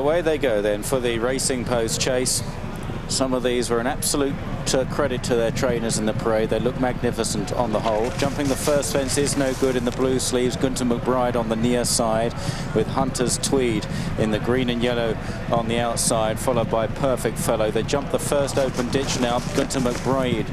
away they go then for the Racing Post chase. Some of these were an absolute credit to their trainers in the parade. They look magnificent on the whole. Jumping the first fence is no good in the blue sleeves. Gunter Mcbride on the near side with Hunter's Tweed in the green and yellow on the outside, followed by Perfect Fellow. They jump the first open ditch now. Gunter Mcbride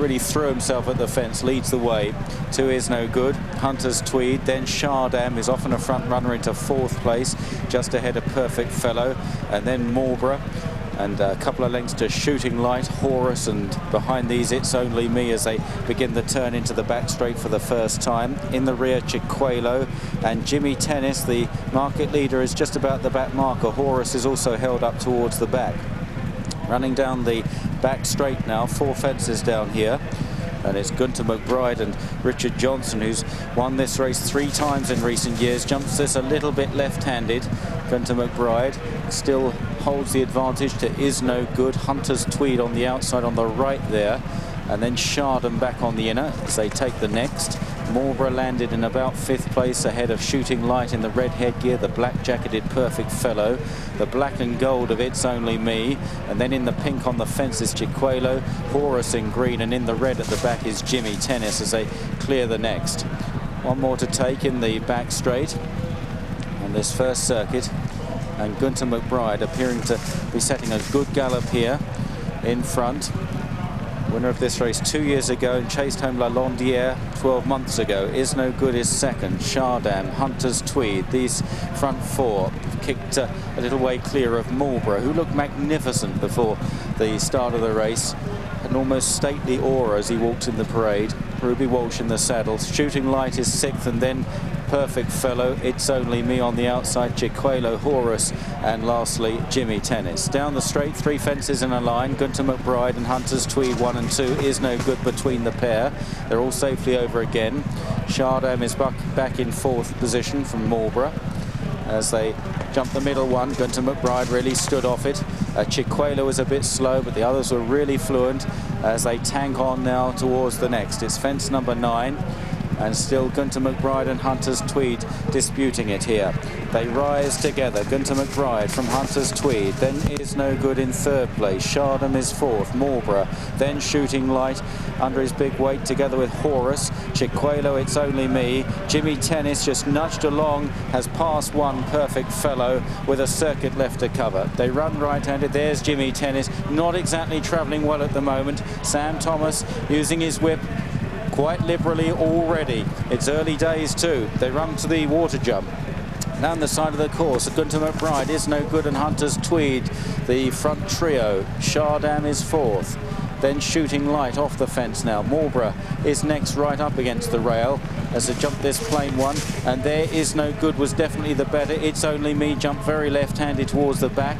really threw himself at the fence, leads the way. Two is no good. Hunter's Tweed, then Shardam is often a front runner into fourth place, just ahead of Perfect Fellow, and then Marlborough. And a couple of lengths to Shooting Light, Horus, and behind these It's Only Me as they begin the turn into the back straight for the first time. In the rear, Chiquelo and Jimmy Tennis, the market leader, is just about the back marker. Horus is also held up towards the back. Running down the back straight now, 4 fences down here. And it's Gunter Mcbride and Richard Johnson, who's won this race 3 times in recent years. Jumps this a little bit left-handed. Gunter Mcbride still holds the advantage to Is No Good. Hunter's Tweed on the outside on the right there. And then Shardam back on the inner as they take the next. Marlborough landed in about 5th place ahead of Shooting Light in the red headgear, the black jacketed Perfect Fellow, the black and gold of It's Only Me, and then in the pink on the fence is Chiquelo, Horus in green, and in the red at the back is Jimmy Tennis as they clear the next. One more to take in the back straight on this first circuit, and Gunter Mcbride appearing to be setting a good gallop here in front. Winner of this race 2 years ago and chased home La Londière 12 months ago. Is No Good is second. Shardam, Hunter's Tweed. These front 4 kicked a little way clear of Marlborough, who looked magnificent before the start of the race. An almost stately aura as he walked in the parade. Ruby Walsh in the saddle. Shooting Light is 6th, and then Perfect Fellow, It's Only Me on the outside, Chiquelo, Horus, and lastly Jimmy Tennis. Down the straight, 3 fences in a line. Gunter Mcbride and Hunter's Tweed 1 and 2. Is No Good between the pair. They're all safely over again. Shardam is back in 4th position from Marlborough as they jump the middle one. Gunter Mcbride really stood off it. Chiquelo was a bit slow, but the others were really fluent as they tank on now towards the next. It's fence number 9. And still Gunter Mcbride and Hunter's Tweed disputing it here. They rise together. Gunter Mcbride from Hunter's Tweed. Then Is No Good in 3rd place. Shardam is 4th. Marlborough. Then Shooting Light under his big weight together with Horus. Chiquelo, It's Only Me. Jimmy Tennis just nudged along, has passed one Perfect Fellow with a circuit left to cover. They run right-handed. There's Jimmy Tennis. Not exactly travelling well at the moment. Sam Thomas using his whip quite liberally already. It's early days too. They run to the water jump. Down the side of the course, Gunter Mcbride, Is No Good and Hunter's Tweed, the front trio. Shardam is 4th. Then Shooting Light off the fence now. Marlborough is next right up against the rail as they jump this plain one. And there Is No Good was definitely the better. It's Only Me jumped very left-handed towards the back.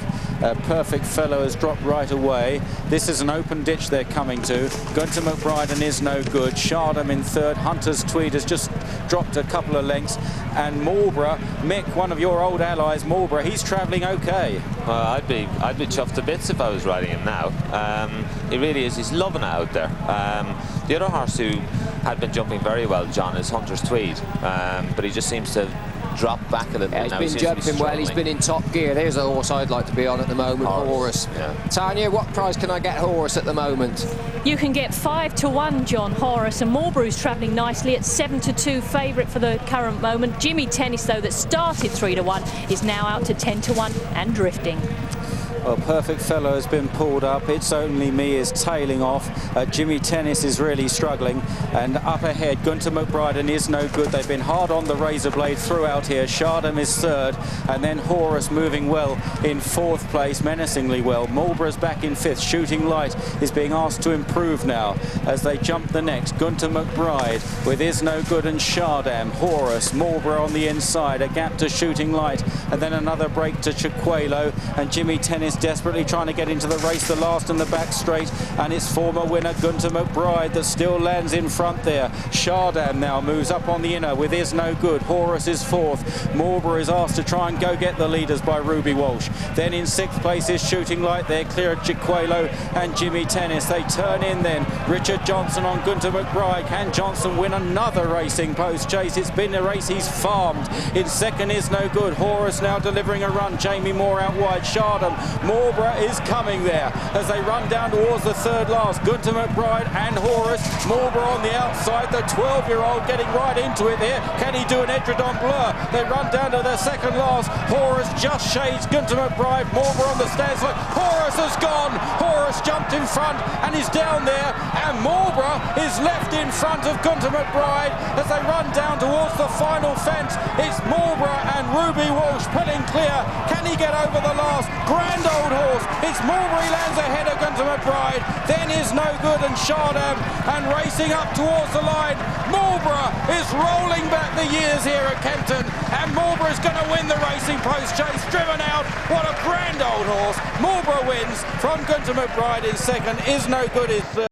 Perfect Fellow has dropped right away. This is an open ditch they're coming to. Gunter Mcbride and Is No Good. Shardam in 3rd. Hunter's Tweed has just dropped a couple of lengths. And Marlborough, Mick, one of your old allies, Marlborough, he's travelling okay. Well, I'd be chuffed to bits if I was riding him now. He really is. He's loving it out there. The other horse who had been jumping very well, John, is Hunter's Tweed, but he just seems to drop back a little bit now. He's been jumping well. He's been in top gear. There's a horse I'd like to be on at the moment, Horus. Yeah. Tanya, what price can I get Horus at the moment? You can get 5 to 1, John, Horus, and Marlborough's travelling nicely at 7 to 2 favourite for the current moment. Jimmy Tennis, though, that started 3 to 1, is now out to 10 to 1 and drifting. Well, Perfect Fellow has been pulled up. It's Only Me is tailing off. Jimmy Tennis is really struggling. And up ahead, Gunter Mcbride and Is No Good. They've been hard on the razor blade throughout here. Shardam is 3rd. And then Horus moving well in 4th place, menacingly well. Marlborough's back in 5th. Shooting Light is being asked to improve now as they jump the next. Gunter Mcbride with Is No Good and Shardam. Horus, Marlborough on the inside. A gap to Shooting Light. And then another break to Chiquelo. And Jimmy Tennis Tennis desperately trying to get into the race, the last in the back straight, and it's former winner Gunter Mcbride that still lands in front there. Shardam now moves up on the inner with Is No Good. Horus is fourth. Marlborough is asked to try and go get the leaders by Ruby Walsh. Then in sixth place is Shooting Light. They're clear of Chiquelo and Jimmy Tennis. They turn in then. Richard Johnson on Gunter Mcbride. Can Johnson win another racing post chase? It's been a race he's farmed. In second Is No Good. Horus now delivering a run. Jamie Moore out wide. Shardam. Marlborough is coming there as they run down towards the third last. Gunter Mcbride and Horus. Marlborough on the outside. The 12-year-old getting right into it there. Can he do an Edredon Blur? They run down to their second last. Horus just shades Gunter Mcbride. Marlborough on the stands. Horus has gone. Horus jumped in front and is down there. And Marlborough is left in front of Gunter Mcbride as they run down towards the final fence. It's Marlborough and Ruby Walsh pulling clear. Can he get over the last? Grand old horse. It's Marlborough. He lands ahead of Gunter Mcbride. Then Is No Good and Shardam, and racing up towards the line. Marlborough is rolling back the years here at Kempton, and Marlborough is going to win the racing post chase. Driven out. What a grand old horse. Marlborough wins from Gunter Mcbride in second. Is No Good is third.